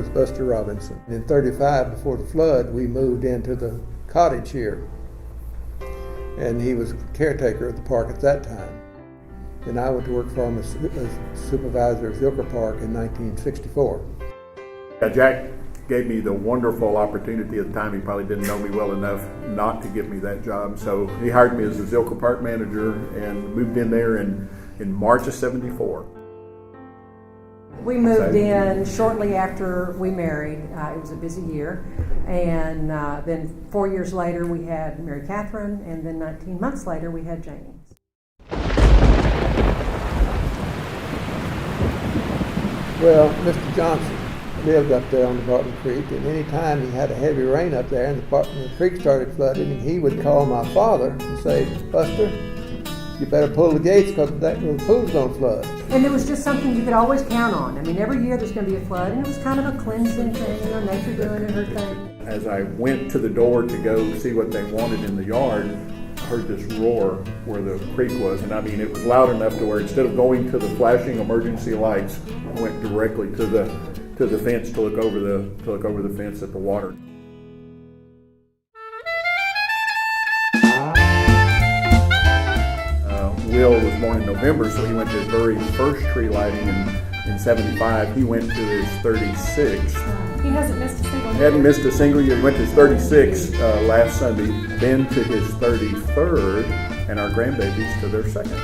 was Buster Robinson. In '35, before the flood, we moved into the Cottage here, and he was caretaker of the park at that time. And I went to work for him as supervisor of Zilker Park in 1964. Jack gave me the wonderful opportunity at the time. He probably didn't know me well enough not to give me that job. So he hired me as the Zilker Park manager and moved in there in March of '74. We moved in shortly after we married. It was a busy year. And then 4 years later we had Mary Catherine, and then 19 months later we had Jamie. Well, Mr. Johnson lived up there on the Barton Creek, and any time he had a heavy rain up there and the creek started flooding, he would call my father and say, "Buster, you better pull the gates because the pool's going to flood." And it was just something you could always count on. I mean, every year there's going to be a flood, and it was kind of a cleansing thing, nature doing her thing. As I went to the door to go see what they wanted in the yard, I heard this roar where the creek was, and I mean, it was loud enough to where instead of going to the flashing emergency lights, I went directly to the fence to look over the fence at the water. Will was born in November, so he went to his very first tree lighting in '75. He went to his 36th. He hasn't missed a single year. He hadn't missed a single year. He went to his 36th last Sunday, then to his 33rd, and our grandbabies to their second.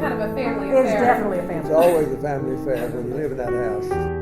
Kind of a family It's affair. definitely a family. It's always a family affair when you live in that house.